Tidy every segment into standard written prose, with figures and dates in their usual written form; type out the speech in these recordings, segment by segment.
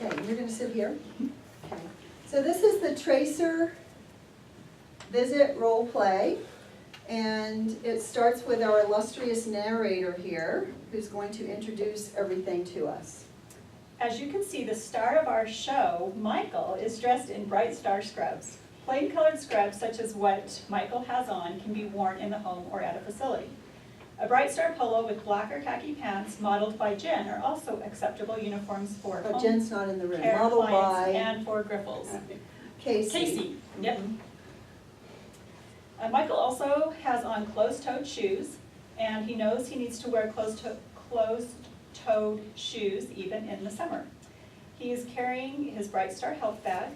Okay, you're gonna sit here. Okay. So this is the tracer visit role play, and it starts with our illustrious narrator here, who's going to introduce everything to us. As you can see, the star of our show, Michael, is dressed in bright star scrubs. Plain colored scrubs, such as what Michael has on, can be worn in the home or at a facility. A bright star polo with black or khaki pants modeled by Jen are also acceptable uniforms for But home Jen's not in the room. care Modeled clients by and for Griffles. Casey. Casey, yep. Mhm. Michael also has on closed-toed shoes, and he knows he needs to wear closed-toed shoes even in the summer. He is carrying his Bright Star health bag.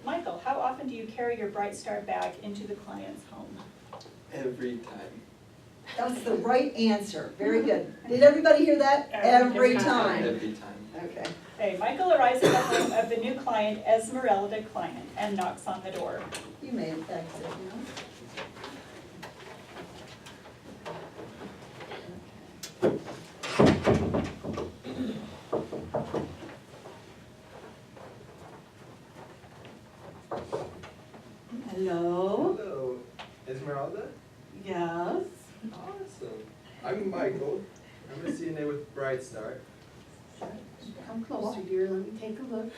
Michael, how often do you carry your Bright Star bag into the client's home? Every time. That's the right answer. Very good. Did everybody hear that? Every time. Every time. Okay. Okay, Michael arrives at the home of the new client, Esmeralda client, and knocks on the door. You may have exit now. Hello? Hello, Esmeralda? Yes. Awesome. I'm Michael. I'm a CNA with Bright Star. Come closer, dear, let me take a look.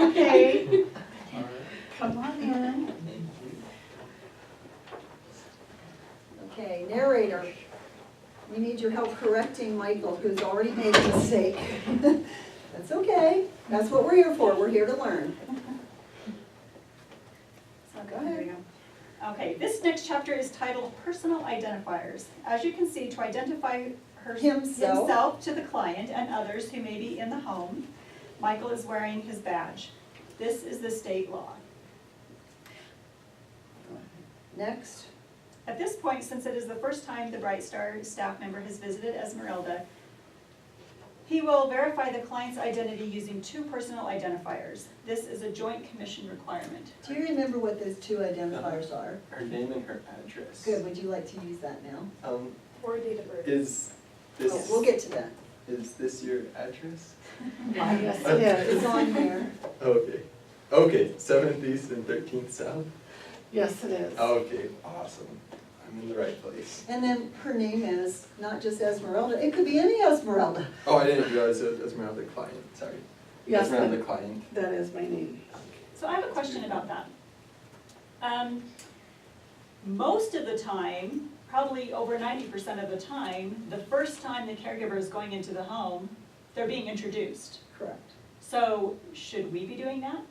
Okay. Alright. Come on in. Thank you. Okay, narrator. We need your help correcting Michael, who's already made a mistake. That's okay. That's what we're here for. We're here to learn. So go ahead. Okay, this next chapter is titled Personal Identifiers. As you can see, to identify Himself. to the client and others who may be in the home, Michael is wearing his badge. This is the state law. Next. At this point, since it is the first time the Bright Star staff member has visited Esmeralda, he will verify the client's identity using two personal identifiers. This is a joint commission requirement. Do you remember what those two identifiers are? Her name and her address. Good. Would you like to use that now? Or date of birth. Is this Oh, we'll get to that. is this your address? Why, yes, it is. It's on here. Okay. Okay. 7th East and 13th South. Yes, it is. Okay. Awesome. I'm in the right place. And then her name is not just Esmeralda. It could be any Esmeralda. Oh, I didn't realize it was Esmeralda client. Sorry. Yes, Esmeralda that, client. that is my name. So I have a question about that. Most of the time, probably over 90% of the time, the first time the caregiver is going into the home, they're being introduced. Correct. So should we be doing that?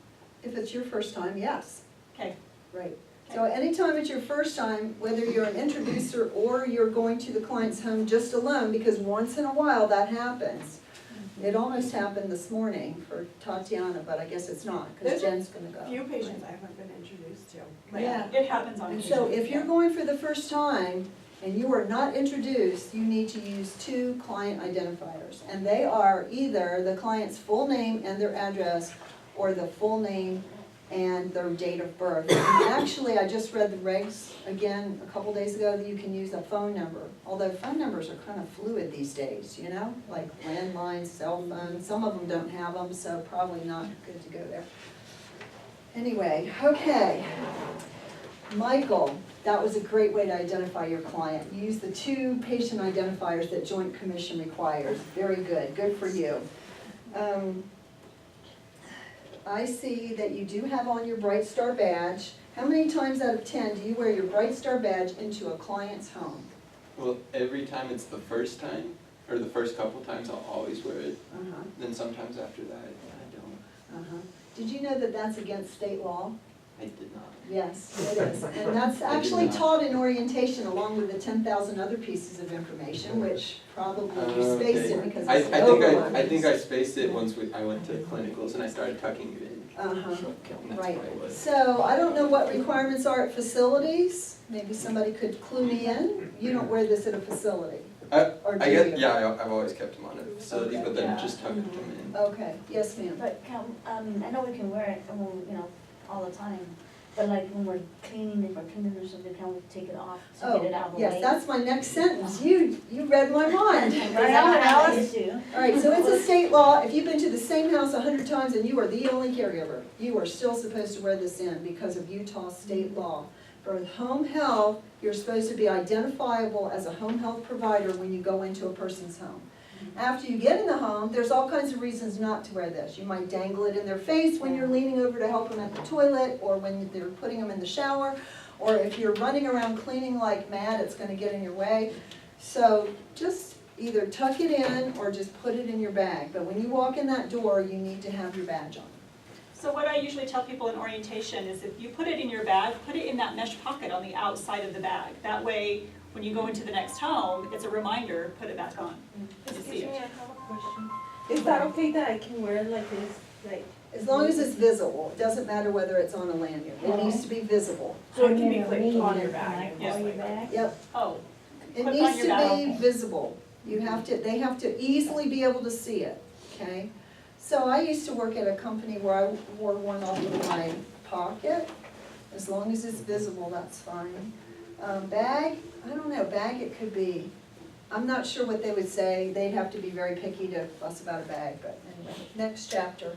If it's your first time, yes. Okay. Right. So anytime it's your first time, whether you're an introducer or you're going to the client's home just alone, because once in a while that happens. It almost happened this morning for Tatiana, but I guess it's not, because Jen's gonna go. Few patients I haven't been introduced to. Yeah. It happens on And occasion. so if you're going for the first time and you are not introduced, you need to use two client identifiers. And they are either the client's full name and their address, or the full name and their date of birth. And actually, I just read the regs again a couple days ago that you can use a phone number. Although phone numbers are kind of fluid these days, you know, like landlines, cell phones. Some of them don't have them, so probably not good to go there. Anyway, okay. Michael, that was a great way to identify your client. Use the two patient identifiers that Joint Commission requires. Very good, good for you. I see that you do have on your Bright Star badge. How many times out of 10 do you wear your Bright Star badge into a client's home? Well, every time it's the first time, or the first couple times, I'll always wear it. Uh-huh, Then sometimes after that, I don't. uh-huh. Did you know that that's against state law? I did not. Yes, it is. And that's I did actually not. taught in orientation along with the 10,000 other pieces of information, which probably you spaced it because I it's think overload. I think I spaced it once I went to clinicals and I started tucking it in. Uh-huh, And that's right. why it was. So I don't know what requirements are at facilities. Maybe somebody could clue me in. You don't wear this at a facility. Or do I guess, you? yeah, I've always kept them on a facility, Okay. but then Yeah. just tucked them in. Okay, yes ma'am. But I know we can wear it, you know, all the time. But like when we're cleaning, if we're cleaning or something, can we take it off to Oh, get it out of the way? yes, that's my next sentence. You read my mind. Because Right I on, have that Alice. issue. All right, so it's a state law. If you've been to the same house 100 times and you are the only caregiver, you are still supposed to wear this in because of Utah state law. For home health, you're supposed to be identifiable as a home health provider when you go into a person's home. After you get in the home, there's all kinds of reasons not to wear this. You might dangle it in their face when you're leaning over to help them at the toilet, or when they're putting them in the shower, or if you're running around cleaning like mad, it's gonna get in your way. So just either tuck it in or just put it in your bag. But when you walk in that door, you need to have your badge on. So what I usually tell people in orientation is if you put it in your bag, put it in that mesh pocket on the outside of the bag. That way, when you go into the next home, it's a reminder, put it back on. To see it. I have a question. Is that okay that I can wear it like this, like? As long as it's visible, it doesn't matter whether it's on a lanyard. It needs to be visible. So it can be I'm clipped gonna on read your it, bag? can I call your bag? Yep. Oh, It Clip on needs your to bag. be visible. You have to, they have to easily be able to see it, okay? So I used to work at a company where I wore one off of my pocket. As long as it's visible, that's fine. Bag, I don't know, bag it could be. I'm not sure what they would say. They'd have to be very picky to fuss about a bag, but anyway, next chapter.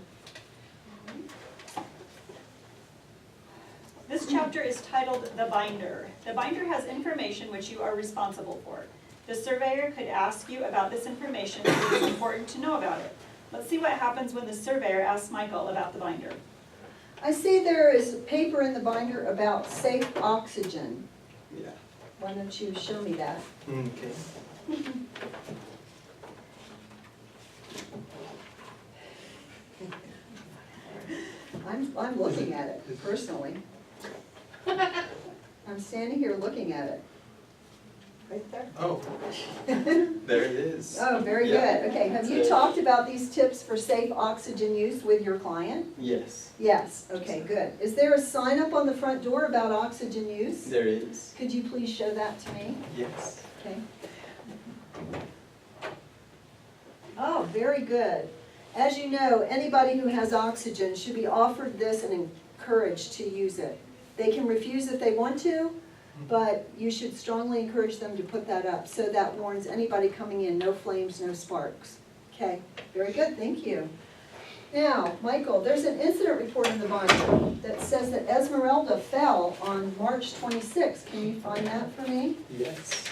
this chapter is titled The Binder. The binder has information which you are responsible for. The surveyor could ask you about this information, so it is important to know about it. Let's see what happens when the surveyor asks Michael about the binder. I see there is paper in the binder about safe oxygen. Yeah. Why don't you show me that? Okay. I'm looking at it personally. I'm standing here looking at it. Right there? Oh, there it is. Oh, very Yeah. good. Okay, have That's you it. talked about these tips for safe oxygen use with your client? Yes, Yes, okay, good. Is there a sign up on the front door about oxygen use? there is. Could you please show that to me? Yes. Okay. Oh, very good. As you know, anybody who has oxygen should be offered this and encouraged to use it. They can refuse if they want to, but you should strongly encourage them to put that up, so that warns anybody coming in, no flames, no sparks. Okay, very good, thank you. Now, Michael, there's an incident report in the binder that says that Esmeralda fell on March 26th. Can you find that for me? Yes.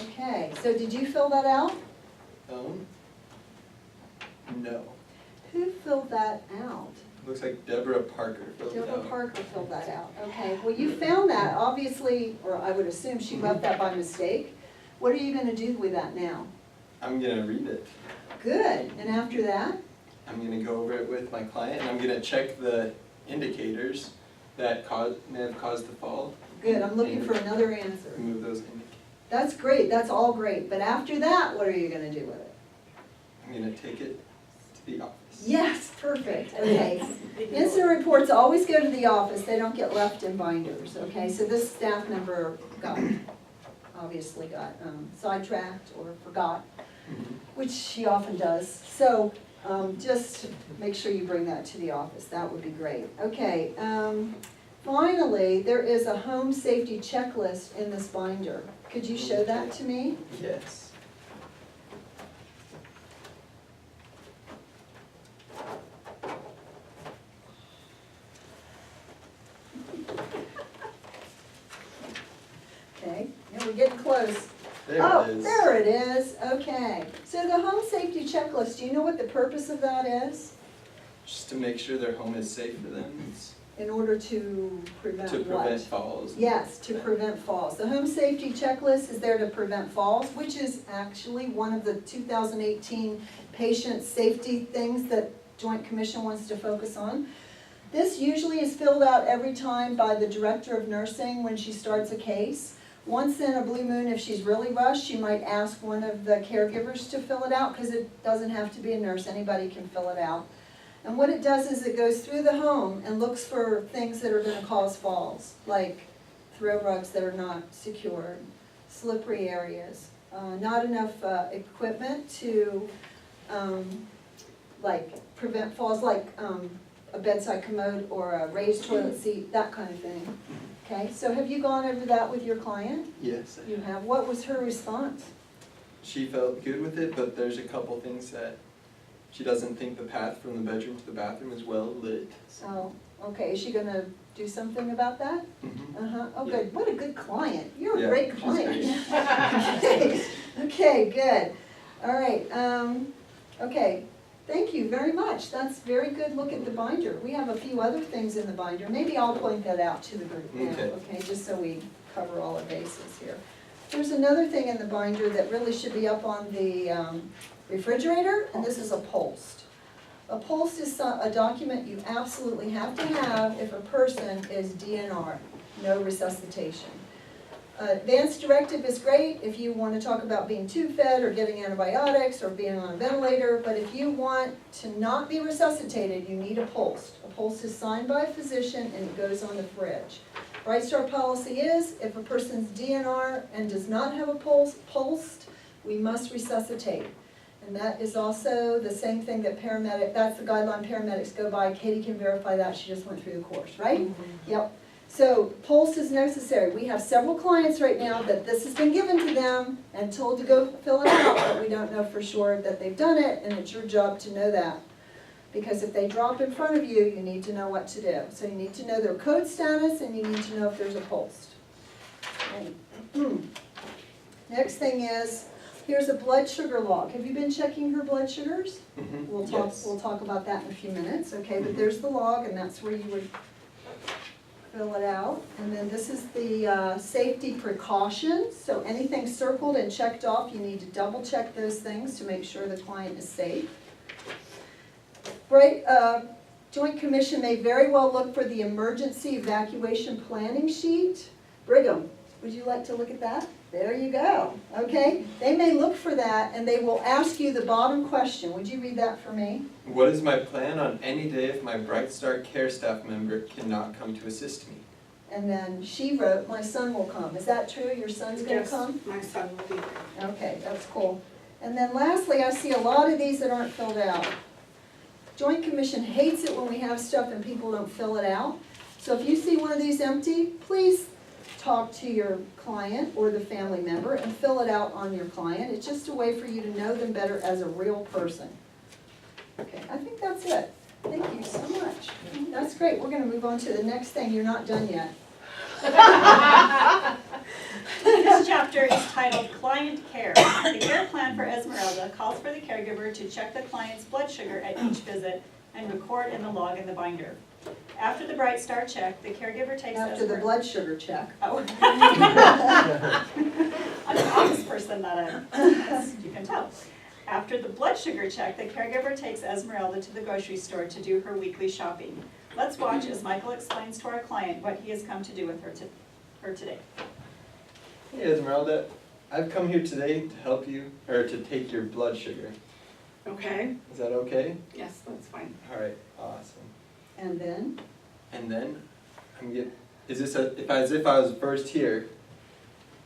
Okay, so did you fill that out? No. Who filled that out? Looks like Deborah Parker filled it Deborah out. Parker filled that out. Okay, well, you found that, obviously, or I would assume she left that by mistake. What are you gonna do with that now? I'm gonna read it. Good, and after that? I'm gonna go over it with my client, and I'm gonna check the indicators that may have caused the fall. Good, I'm looking for and another answer. remove those indicators. That's great, that's all great, but after that, what are you gonna do with it? I'm gonna take it to the office. Yes, perfect, okay. Incident reports always go to the office, they don't get left in binders, okay? So this staff member obviously got sidetracked or forgot, which she often does. So just make sure you bring that to the office, that would be great. Okay, finally, there is a home safety checklist in this binder. Could you show that to me? Yes. Okay, now we're getting close. There Oh, it is. there it is, okay. So the home safety checklist, do you know what the purpose of that is? Just to make sure their home is safe for them. It's In order to prevent to what? prevent falls. Yes, to prevent falls. The home safety checklist is there to prevent falls, which is actually one of the 2018 patient safety things that Joint Commission wants to focus on. This usually is filled out every time by the director of nursing when she starts a case. Once in a blue moon, if she's really rushed, she might ask one of the caregivers to fill it out, because it doesn't have to be a nurse, anybody can fill it out. And what it does is it goes through the home and looks for things that are gonna cause falls, like throw rugs that are not secured, slippery areas, not enough equipment to like prevent falls, like a bedside commode or a raised toilet seat, that kind of thing. Okay, so have you gone over that with your client? Yes, You have. What was her response? she felt good with it, but there's a couple things that she doesn't think the path from the bedroom to the bathroom is well lit. So, okay, is she gonna do something about that? Mhm. Uh-huh, oh, Yeah. good, what a good client, you're a Yeah, great she's client. great. Okay, good, all right, okay, thank you very much, that's very good look at the binder. We have a few other things in the binder, maybe I'll point that out to the group now, Okay. okay, just so we cover all our bases here. There's another thing in the binder that really should be up on the refrigerator, and this is a post. A post is a document you absolutely have to have if a person is DNR, no resuscitation. Advanced directive is great if you want to talk about being tube-fed or getting antibiotics or being on a ventilator, but if you want to not be resuscitated, you need a post. A post is signed by a physician and it goes on the fridge. Bright Star policy is, if a person's DNR and does not have a post, we must resuscitate. And that is also the same thing that that's the guideline paramedics go by. Katie can verify that, she just went through the course, right? Yep. So post is necessary. We have several clients right now that this has been given to them and told to go fill it out, but we don't know for sure that they've done it, and it's your job to know that. Because if they drop in front of you, you need to know what to do. So you need to know their code status and you need to know if there's a post. Right. Next thing is, here's a blood sugar log. Have you been checking her blood sugars? Mhm. We'll Yes. talk about that in a few minutes, okay? But there's the log, and that's where you would fill it out. And then this is the safety precautions. So anything circled and checked off, you need to double check those things to make sure the client is safe. Right, Joint Commission may very well look for the emergency evacuation planning sheet. Brigham, would you like to look at that? There you go, okay? They may look for that and they will ask you the bottom question. Would you read that for me? What is my plan on any day if my Bright Star care staff member cannot come to assist me? And then she wrote, my son will come. Is that true? Your son's gonna Yes, come? my son will be there. Okay, that's cool. And then lastly, I see a lot of these that aren't filled out. Joint Commission hates it when we have stuff and people don't fill it out. So if you see one of these empty, please talk to your client or the family member and fill it out on your client. It's just a way for you to know them better as a real person. Okay, I think that's it. Thank you so much. That's great. We're gonna move on to the next thing. You're not done yet. This chapter is titled Client Care. The care plan for Esmeralda calls for the caregiver to check the client's blood sugar at each visit and record in the log in the binder. After the Bright Star check, the caregiver takes After the blood sugar check. Oh. I'm an honest person, not a, as you can tell. After the blood sugar check, the caregiver takes Esmeralda to the grocery store to do her weekly shopping. Let's watch as Michael explains to our client what he has come to do with her today. Hey Esmeralda, I've come here today to help you, or to take your blood sugar. Okay, Is that okay? yes, that's fine. Alright, awesome. And then? And then, is this as if I was first here,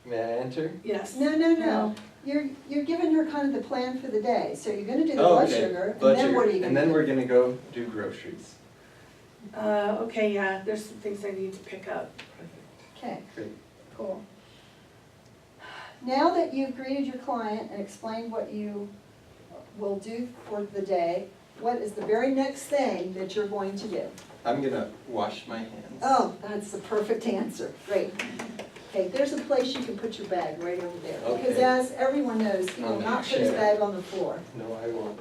may I enter? Yes. No. You're giving her kind of the plan for the day. So you're gonna do the Oh, blood okay. sugar, Blood and then sugar. what are you gonna And do? then we're gonna go do groceries. Okay, yeah, there's some things I need to pick up. Okay, Great. cool. Now that you've greeted your client and explained what you will do for the day, what is the very next thing that you're going to do? I'm gonna wash my hands. Oh, that's the perfect answer, great. Okay, there's a place you can put your bag right over there. Because Okay. as everyone knows, he will On the not put his chair. bag on the floor. No, I won't.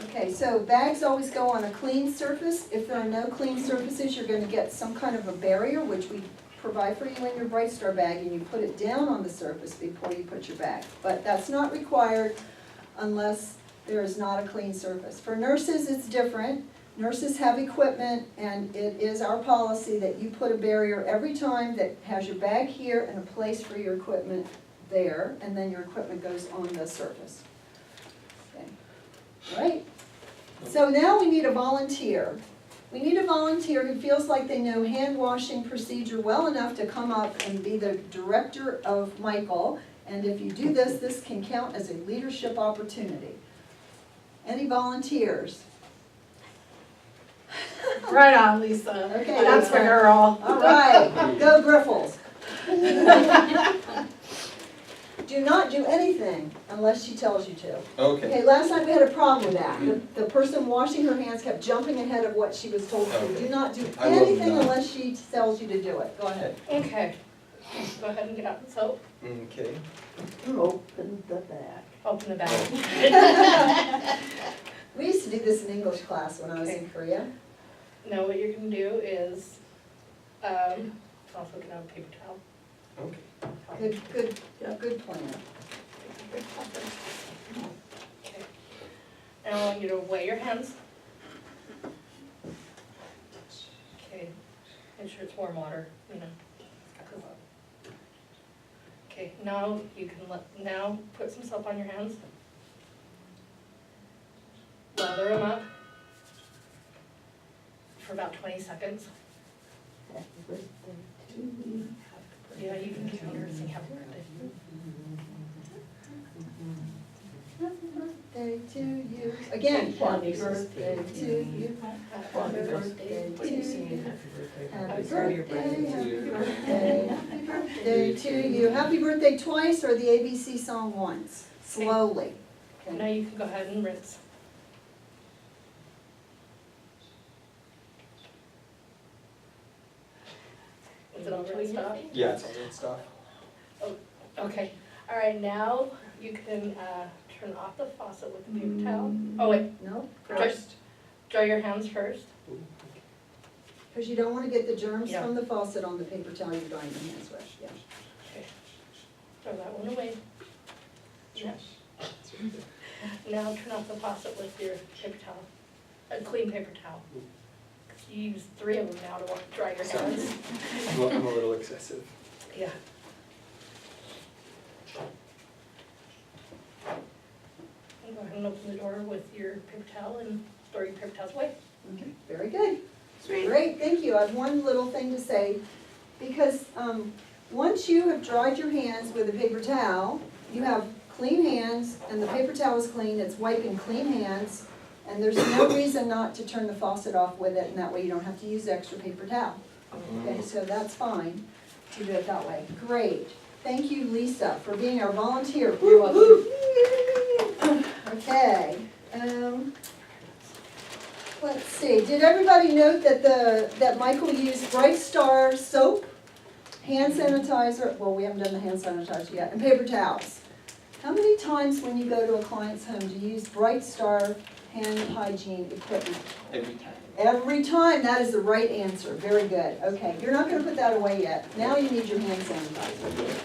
Okay, so bags always go on a clean surface. If there are no clean surfaces, you're gonna get some kind of a barrier, which we provide for you in your Bright Star bag, and you put it down on the surface before you put your bag. But that's not required unless there is not a clean surface. For nurses, it's different. Nurses have equipment, and it is our policy that you put a barrier every time that has your bag here and a place for your equipment there, and then your equipment goes on the surface. Okay. All right? So now we need a volunteer. We need a volunteer who feels like they know hand washing procedure well enough to come up and be the director of Michael And if you do this, this can count as a leadership opportunity. Any volunteers? Right on, Lisa. Okay, That's my girl. All right, go Griffles. Do not do anything unless she tells you to. Okay. Okay, last night we had a problem with that. The person washing her hands kept jumping ahead of what she was told to do. Okay. Do not do I will anything not. unless she tells you to do it. Go ahead. Okay. Go ahead and get out the soap. Okay. Open the bag. Open the bag. We used to do this in English class when I was in Korea. Now what you're gonna do is, also get out a paper towel. Okay. Good plan. Okay. And I want you to weigh your hands. Okay, make sure it's warm water, you know. Okay, now you can now put some soap on your hands. Lather them up for about 20 seconds. Happy birthday to you. Yeah, you can count her and sing happy birthday. Happy birthday to you. Again, happy birthday to you. Happy birthday to you. Happy birthday, happy birthday, happy birthday to you. Happy birthday twice or the ABC song once, slowly. Now Okay. you can go ahead and rinse. Is it all rinsed off? Yeah, it's all that stuff. Okay, all right, now you can turn off the faucet with the paper towel. Oh, wait, No, dry your hands first. because you don't want to get the germs Yeah. from the faucet on the paper towel you're drying your hands with, yeah. Okay, throw that one away. Yeah. Now turn off the faucet with your paper towel, a clean paper towel. You use 3 of them now to dry your Sorry. hands. I'm a little excessive. Yeah. And go ahead and open the door with your paper towel and throw your paper towels away. Okay, very good. Great, thank you. I have one little thing to say, because once you have dried your hands with a paper towel, you have clean hands, and the paper towel is clean, it's wiping clean hands, and there's no reason not to turn the faucet off with it, and that way you don't have to use extra paper towel. Okay, so that's fine to do it that way. Great. Thank you, Lisa, for being our volunteer. You're welcome. Okay, let's see, did everybody note that that Michael used Bright Star soap, hand sanitizer, well, we haven't done the hand sanitizer yet, and paper towels? How many times when you go to a client's home do you use Bright Star hand hygiene equipment? Every time. Every time, that is the right answer, very good. Okay, you're not gonna put that away yet. Now you need your hand sanitizer.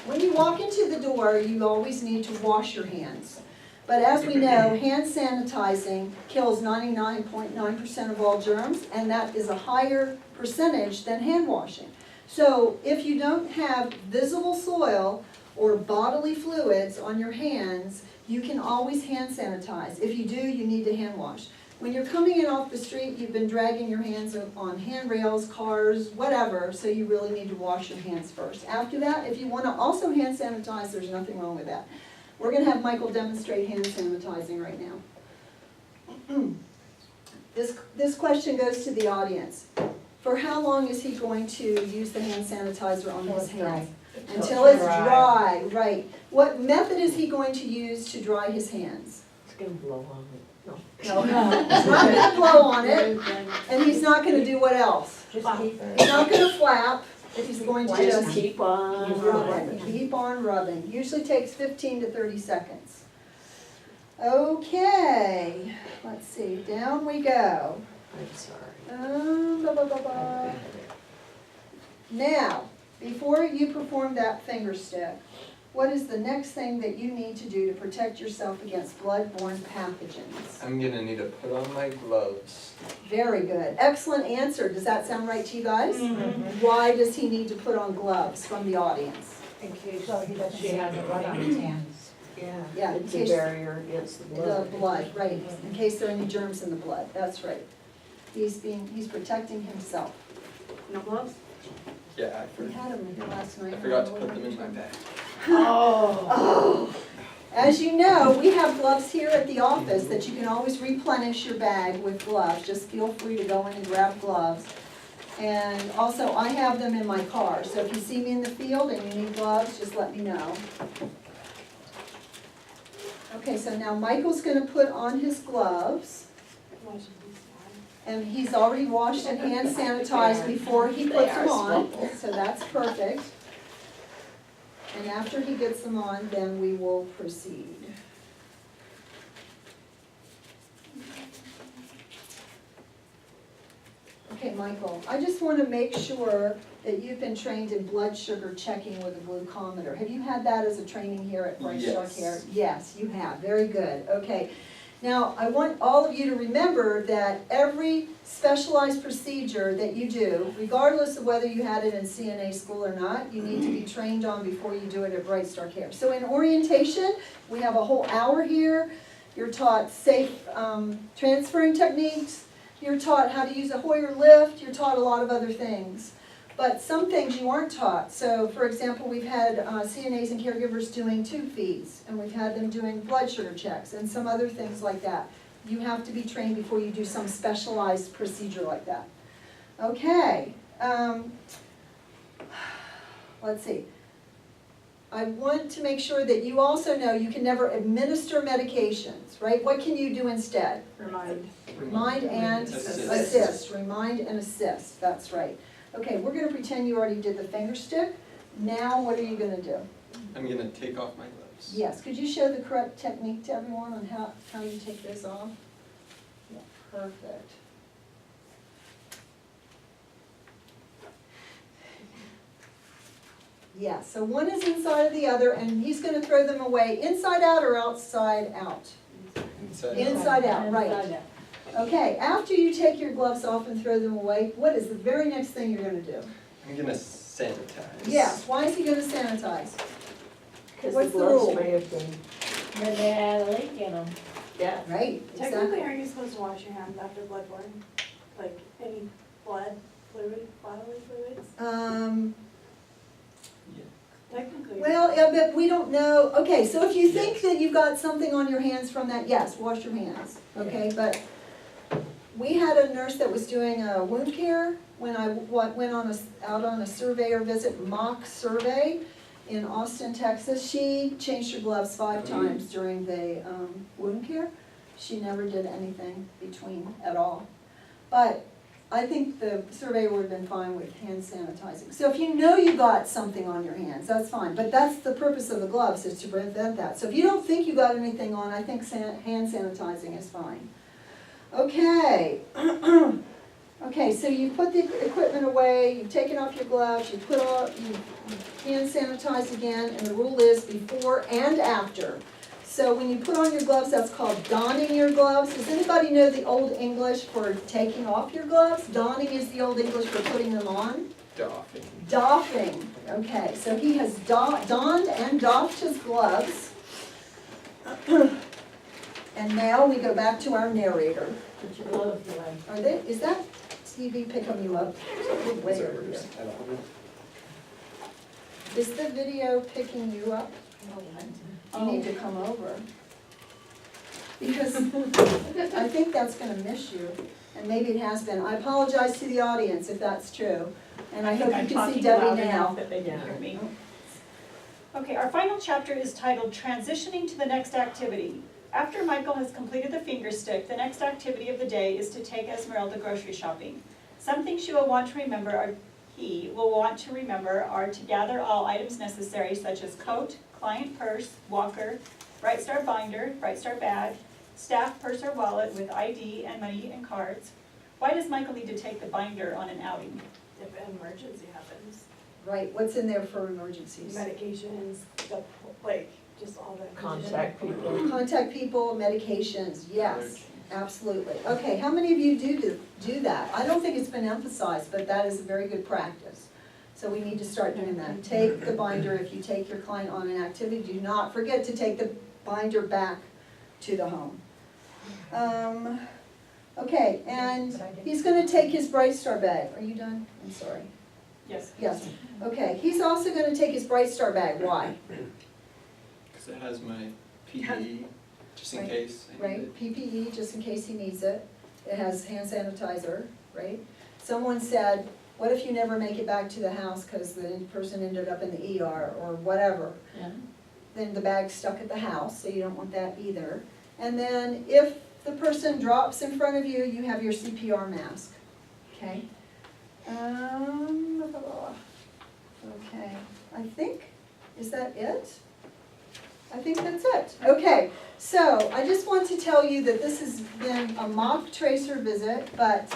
When you walk into the door, you always need to wash your hands. But as we know, hand sanitizing kills 99.9% of all germs, and that is a higher percentage than hand washing. So if you don't have visible soil or bodily fluids on your hands, you can always hand sanitize. If you do, you need to hand wash. When you're coming in off the street, you've been dragging your hands on handrails, cars, whatever, so you really need to wash your hands first. After that, if you want to also hand sanitize, there's nothing wrong with that. We're going to have Michael demonstrate hand sanitizing right now. This question goes to the audience. For how long is he going to use the hand sanitizer on his hands? Until it's dry, right. What method is he going to use to dry his hands? It's gonna blow on it. No. No, he's not gonna blow on it, and he's not gonna do what else? Just keep, He's not gonna flap, he's going to just just keep on rubbing. rubbing. Keep on rubbing. Usually takes 15 to 30 seconds. Okay, let's see, down we go. I'm sorry. Blah, blah, blah, blah. Now, before you perform that finger stick, what is the next thing that you need to do to protect yourself against blood-borne pathogens? I'm gonna need to put on my gloves. Very good. Excellent answer. Does that sound right to you guys? Mhm. Why does he need to put on gloves from the audience? In case So he doesn't she get has it it right on his hands. Yeah, in it's a case barrier against the blood. the blood, right, in case there are any germs in the blood, that's right. He's protecting himself. No gloves? Yeah, We had them here last night. I forgot to put them in my bag. Oh. As you know, we have gloves here at the office that you can always replenish your bag with gloves. Just feel free to go in and grab gloves. And also, I have them in my car, so if you see me in the field and you need gloves, just let me know. Okay, so now Michael's gonna put on his gloves. And he's already washed and hand sanitized before he puts them on, so that's perfect. And after he gets them on, then we will proceed. Okay, Michael, I just want to make sure that you've been trained in blood sugar checking with a glucometer. Have you had that as a training here at Bright Star Yes. Care? Yes, you have, very good, okay. Now, I want all of you to remember that every specialized procedure that you do, regardless of whether you had it in CNA school or not, you need to be trained on before you do it at Bright Star Care. So in orientation, we have a whole hour here. You're taught safe transferring techniques. You're taught how to use a Hoyer lift. You're taught a lot of other things. But some things you aren't taught. So, for example, we've had CNAs and caregivers doing tube feeds, and we've had them doing blood sugar checks, and some other things like that. You have to be trained before you do some specialized procedure like that. Okay. Let's see. I want to make sure that you also know you can never administer medications, right? What can you do instead? Remind and assist. Remind and assist, that's right. Okay, we're gonna pretend you already did the finger stick. Now what are you gonna do? I'm gonna take off my gloves. Yes, could you show the correct technique to everyone on how you take this off? Yeah, perfect. Yeah, so one is inside of the other, and he's gonna throw them away inside out or outside out? Inside out, right. Okay, after you take your gloves off and throw them away, what is the very next thing you're gonna do? I'm gonna sanitize. Yes, why is he gonna sanitize? Because What's the the gloves rule? may have been, Then they had a leak in them. yeah. Right, Technically, exactly. aren't you supposed to wash your hands after bloodborne? Like any blood, fluid, bodily fluids? Yeah. Technically. Well, yeah, but we don't know, okay, so if you think that you've got something on your hands from that, yes, wash your hands, okay? But we had a nurse that was doing a wound care when I went out on a surveyor visit, mock survey in Austin, Texas. She changed her gloves 5 times during the wound care. She never did anything between at all. But I think the surveyor would have been fine with hand sanitizing. So if you know you got something on your hands, that's fine. But that's the purpose of the gloves, is to prevent that. So if you don't think you got anything on, I think hand sanitizing is fine. Okay. Okay, so you put the equipment away, you've taken off your gloves, you hand sanitize again, and the rule is before and after. So when you put on your gloves, that's called donning your gloves. Does anybody know the Old English for taking off your gloves? Donning is the Old English for putting them on. Doffing. Doffing, okay, so he has donned and doffed his gloves. And now we go back to our narrator. Put your gloves away. Is that TV picking you up? Way over here. I don't know. Is the video picking you up? You need to come over. Because I think that's gonna miss you, and maybe it has been. I apologize to the audience if that's true, and I hope you can see Debbie now. That they can hear me. Okay, our final chapter is titled Transitioning to the Next Activity. After Michael has completed the finger stick, the next activity of the day is to take Esmeralda grocery shopping. Some things she will want to remember are to gather all items necessary, such as coat, client purse, walker, Bright Star binder, Bright Star bag, staff purse or wallet with ID and money and cards. Why does Michael need to take the binder on an outing? If an emergency happens, Right, what's in there for emergencies? medications, just all the. Contact people. Contact people, medications, yes, absolutely. Okay, how many of you do that? I don't think it's been emphasized, but that is a very good practice. So we need to start doing that. Take the binder if you take your client on an activity. Do not forget to take the binder back to the home. Okay, and he's gonna take his Bright Star bag. Are you done? I'm sorry. Yes. Yes, okay. He's also gonna take his Bright Star bag. Why? Because it has my PPE, just in Right, case I need Right, it. PPE, just in case he needs it. It has hand sanitizer, right? Someone said, what if you never make it back to the house because the person ended up in the ER or whatever? Yeah. Then the bag's stuck at the house, so you don't want that either. And then if the person drops in front of you, you have your CPR mask, okay? Okay, I think, is that it? I think that's it. Okay, so I just want to tell you that this has been a mock tracer visit, but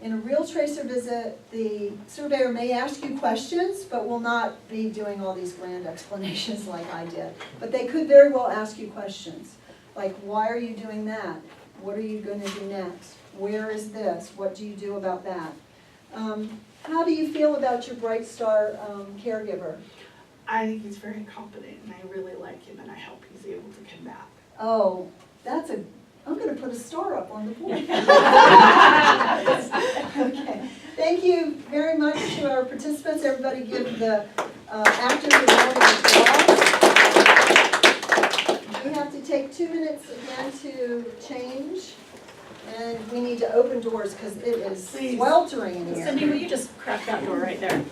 in a real tracer visit, the surveyor may ask you questions, but will not be doing all these grand explanations like I did. But they could very well ask you questions, like, why are you doing that? What are you gonna do next? Where is this? What do you do about that? How do you feel about your Bright Star caregiver? I think he's very competent and I really like him and I hope he's able to come back. Oh, I'm gonna put a star up on the board. Okay, thank you very much to our participants. Everybody give the actors a round of applause. We have to take 2 minutes again to change, and we need to open doors because it is Please. sweltering in here. Cindy, will you just crack that door right there?